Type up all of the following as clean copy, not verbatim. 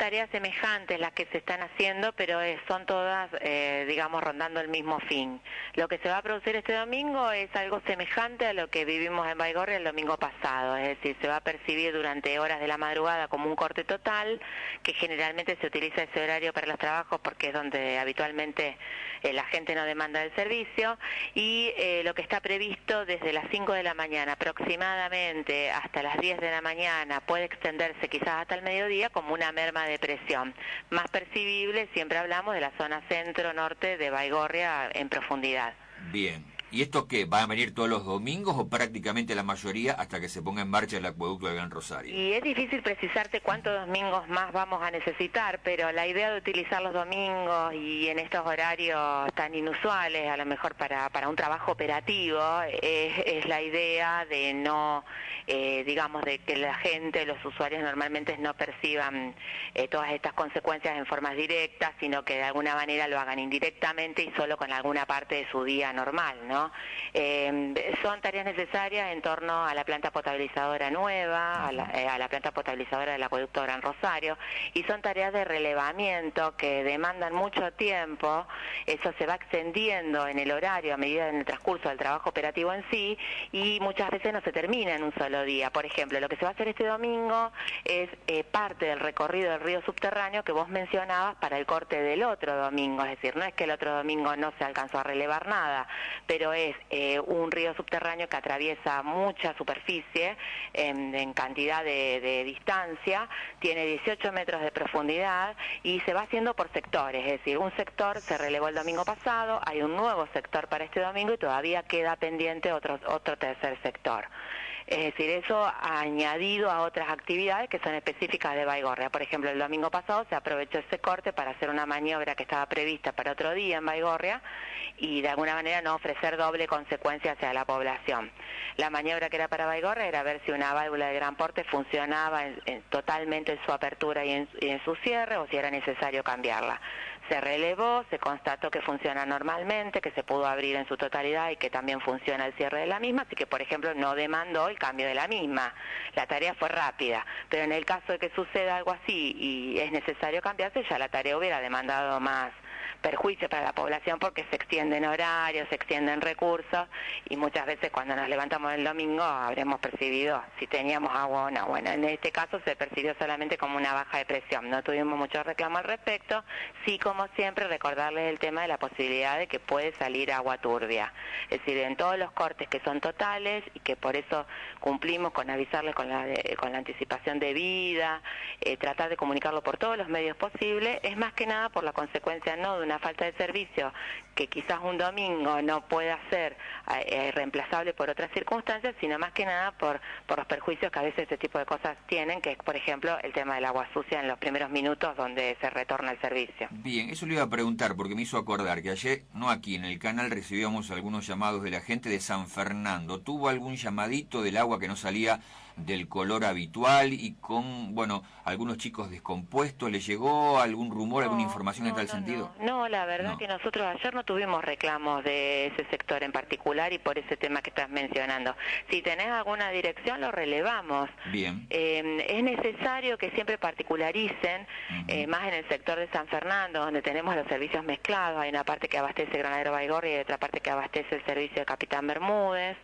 tareas semejantes las que se están haciendo, pero son todas, digamos, rondando el mismo fin. Lo que se va a producir este domingo es algo semejante a lo que vivimos en Baigorria el domingo pasado, es decir, se va a percibir durante horas de la madrugada como un corte total, que generalmente se utiliza ese horario para los trabajos porque es donde habitualmente la gente no demanda el servicio, y lo que está previsto desde las 5 de la mañana aproximadamente hasta las 10 de la mañana puede extenderse quizás hasta el mediodía como una merma de presión. Más percibible, siempre hablamos de la zona centro-norte de Baigorria en profundidad. Bien. ¿Y esto qué? ¿Va a venir todos los domingos o prácticamente la mayoría hasta que se ponga en marcha el acueducto del Gran Rosario? Y es difícil precisarte cuántos domingos más vamos a necesitar, pero la idea de utilizar los domingos y en estos horarios tan inusuales, a lo mejor para un trabajo operativo, es la idea de no, digamos, de que la gente, los usuarios normalmente no perciban todas estas consecuencias en forma directa, sino que de alguna manera lo hagan indirectamente y solo con alguna parte de su día normal, ¿no? Son tareas necesarias en torno a la planta potabilizadora nueva, a la planta potabilizadora del acueducto Gran Rosario, y son tareas de relevamiento que demandan mucho tiempo. Eso se va extendiendo en el horario a medida en el transcurso del trabajo operativo en sí, y muchas veces no se termina en un solo día. Por ejemplo, lo que se va a hacer este domingo es parte del recorrido del río subterráneo que vos mencionabas para el corte del otro domingo, es decir, no es que el otro domingo no se alcanzó a relevar nada, pero es un río subterráneo que atraviesa mucha superficie en cantidad de distancia, tiene 18 metros de profundidad y se va haciendo por sectores, es decir, un sector se relevó el domingo pasado, hay un nuevo sector para este domingo y todavía queda pendiente otro tercer sector. Es decir, eso añadido a otras actividades que son específicas de Baigorria. Por ejemplo, el domingo pasado se aprovechó ese corte para hacer una maniobra que estaba prevista para otro día en Baigorria y de alguna manera no ofrecer doble consecuencia hacia la población. La maniobra que era para Baigorria era ver si una válvula de gran porte funcionaba totalmente en su apertura y en su cierre o si era necesario cambiarla. Se relevó, se constató que funciona normalmente, que se pudo abrir en su totalidad y que también funciona el cierre de la misma, así que por ejemplo no demandó el cambio de la misma. La tarea fue rápida, pero en el caso de que suceda algo así y es necesario cambiarse, ya la tarea hubiera demandado más perjuicio para la población porque se extienden horarios, se extienden recursos y muchas veces cuando nos levantamos el domingo habremos percibido si teníamos agua o no. Bueno, en este caso se percibió solamente como una baja de presión, no tuvimos mucho reclamo al respecto, sí como siempre recordarles el tema de la posibilidad de que puede salir agua turbia, es decir, en todos los cortes que son totales y que por eso cumplimos con avisarles con la anticipación debida, tratar de comunicarlo por todos los medios posibles, es más que nada por la consecuencia no de una falta de servicio que quizás un domingo no pueda ser reemplazable por otras circunstancias, sino más que nada por los perjuicios que a veces este tipo de cosas tienen, que es por ejemplo el tema del agua sucia en los primeros minutos donde se retorna el servicio. Bien, eso le iba a preguntar porque me hizo acordar que ayer, no aquí en el canal, recibíamos algunos llamados de la gente de San Fernando. ¿Tuvo algún llamadito del agua que no salía del color habitual y con, bueno, algunos chicos descompuestos? ¿Le llegó algún rumor, alguna información en tal sentido? No, la verdad No. que nosotros ayer no tuvimos reclamos de ese sector en particular y por ese tema que estás mencionando. Si tenés alguna dirección lo relevamos. Bien. Es necesario que siempre particularicen, más en el sector de San Fernando, donde tenemos los servicios mezclados, hay una parte que abastece Granadero Baigorria y otra parte que abastece el servicio de Capitán Bermúdez,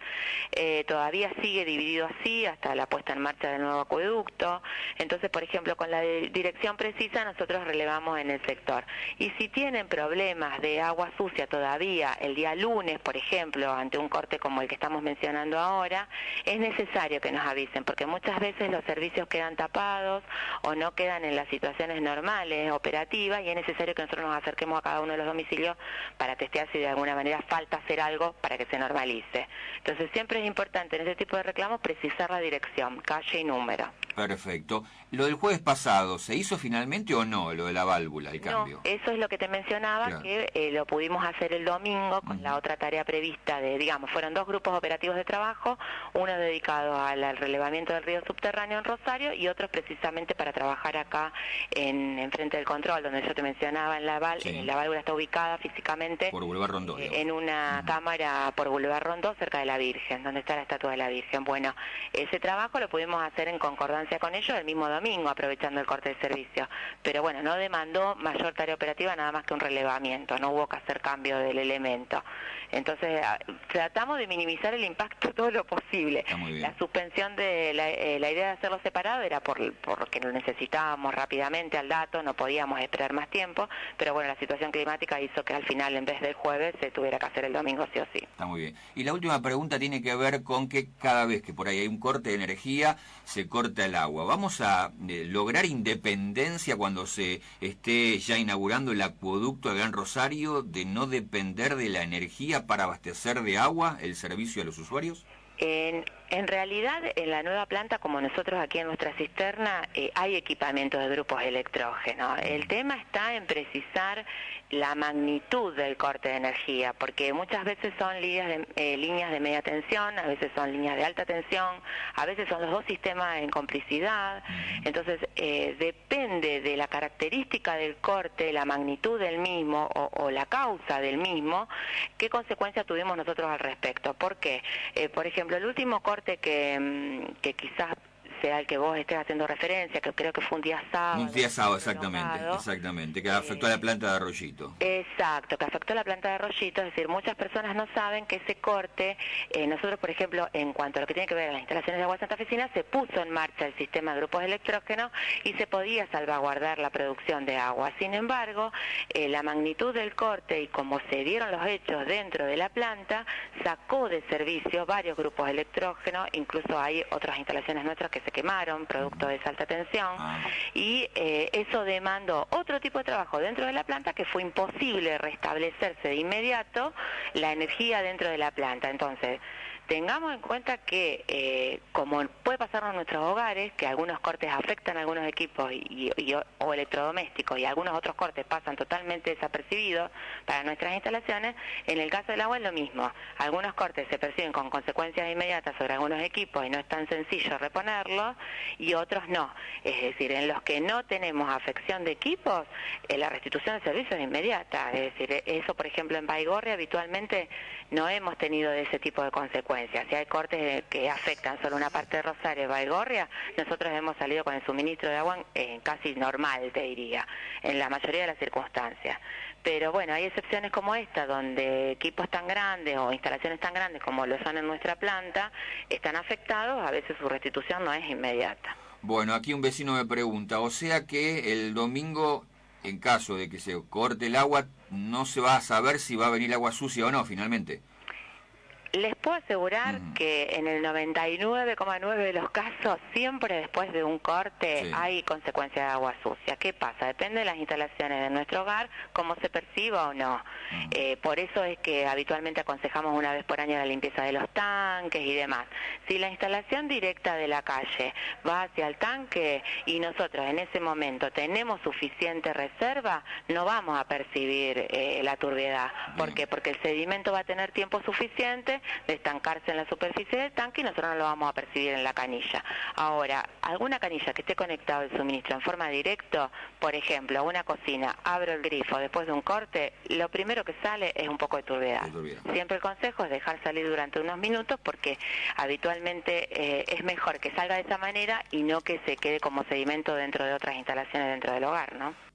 todavía sigue dividido así hasta la puesta en marcha del nuevo acueducto, entonces por ejemplo con la dirección precisa nosotros relevamos en el sector. Y si tienen problemas de agua sucia todavía el día lunes, por ejemplo, ante un corte como el que estamos mencionando ahora, es necesario que nos avisen, porque muchas veces los servicios quedan tapados o no quedan en las situaciones normales, operativas, y es necesario que nosotros nos acerquemos a cada uno de los domicilios para testear si de alguna manera falta hacer algo para que se normalice. Entonces siempre es importante en ese tipo de reclamos precisar la dirección, calle y número. Perfecto. Lo del jueves pasado, ¿se hizo finalmente o no, lo de la válvula, el cambio? No, eso es lo que te mencionaba, Claro. que lo pudimos hacer el domingo con la otra tarea prevista de, digamos, fueron dos grupos operativos de trabajo, uno dedicado al relevamiento del río subterráneo en Rosario y otro precisamente para trabajar acá en frente del control, donde yo te mencionaba, en la válvula está ubicada físicamente Por Boulevard Rondó, en una cámara por Boulevard Rondó, cerca de la Virgen, donde está la estatua de la Virgen. Bueno, ese trabajo lo pudimos hacer en concordancia concordancia con ellos el mismo domingo, aprovechando el corte de servicio. Pero bueno, no demandó mayor tarea operativa, nada más que un relevamiento, no hubo que hacer cambio del elemento. Entonces, tratamos de minimizar el impacto todo lo posible. La suspensión de la idea de hacerlo separado era porque lo necesitábamos rápidamente al dato, no podíamos esperar más tiempo, pero bueno, la situación climática hizo que al final, en vez del jueves, se tuviera que hacer el domingo sí o sí. Está muy bien. Y la última pregunta tiene que ver con que cada vez que por ahí hay un corte de energía, se corta el agua. ¿Vamos a lograr independencia cuando se esté ya inaugurando el acueducto del Gran Rosario, de no depender de la energía para abastecer de agua el servicio a los usuarios? En realidad, en la nueva planta, como nosotros aquí en nuestra cisterna, hay equipamientos de grupos electrógenos. El tema está en precisar la magnitud del corte de energía, porque muchas veces son líneas de media tensión, a veces son líneas de alta tensión, a veces son los dos sistemas en complicidad. Entonces, depende de la característica del corte, la magnitud del mismo o la causa del mismo, qué consecuencias tuvimos nosotros al respecto. ¿Por qué? Por ejemplo, el último corte que quizás sea el que vos estés haciendo referencia, que creo que fue un día sábado. Un día sábado, exactamente, que afectó a la planta de Arroyito. Exacto, que afectó a la planta de Arroyito, es decir, muchas personas no saben que ese corte, nosotros por ejemplo, en cuanto a lo que tiene que ver a las instalaciones de agua santafesina, se puso en marcha el sistema de grupos electrógenos y se podía salvaguardar la producción de agua. Sin embargo, la magnitud del corte y como se dieron los hechos dentro de la planta, sacó de servicio varios grupos electrógenos, incluso hay otras instalaciones nuestras que se quemaron, producto de esa alta tensión, y eso demandó otro tipo de trabajo dentro de la planta que fue imposible restablecerse de inmediato la energía dentro de la planta. Entonces, tengamos en cuenta que, como puede pasar en nuestros hogares, que algunos cortes afectan a algunos equipos o electrodomésticos y algunos otros cortes pasan totalmente desapercibidos para nuestras instalaciones, en el caso del agua es lo mismo. Algunos cortes se perciben con consecuencias inmediatas sobre algunos equipos y no es tan sencillo reponerlos, y otros no. Es decir, en los que no tenemos afección de equipos, la restitución de servicio es inmediata. Es decir, eso por ejemplo en Baigorria habitualmente no hemos tenido de ese tipo de consecuencias. Si hay cortes que afectan solo una parte de Rosario y Baigorria, nosotros hemos salido con el suministro de agua casi normal, te diría, en la mayoría de las circunstancias. Pero bueno, hay excepciones como esta, donde equipos tan grandes o instalaciones tan grandes como lo son en nuestra planta, están afectados, a veces su restitución no es inmediata. Bueno, aquí un vecino me pregunta, o sea que el domingo, en caso de que se corte el agua, no se va a saber si va a venir agua sucia o no, finalmente. Les puedo asegurar que en el 99,9 de los casos, siempre después de un corte, hay consecuencias de agua sucia. ¿Qué pasa? Depende de las instalaciones de nuestro hogar, cómo se perciba o no. Por eso es que habitualmente aconsejamos una vez por año la limpieza de los tanques y demás. Si la instalación directa de la calle va hacia el tanque y nosotros en ese momento tenemos suficiente reserva, no vamos a percibir la turbiedad. ¿Por qué? Porque el sedimento va a tener tiempo suficiente de estancarse en la superficie del tanque y nosotros no lo vamos a percibir en la canilla. Ahora, alguna canilla que esté conectado al suministro en forma directa, por ejemplo, una cocina, abro el grifo después de un corte, lo primero que sale es un poco de turbiedad. Siempre el consejo es dejar salir durante unos minutos porque habitualmente es mejor que salga de esa manera y no que se quede como sedimento dentro de otras instalaciones dentro del hogar, ¿no?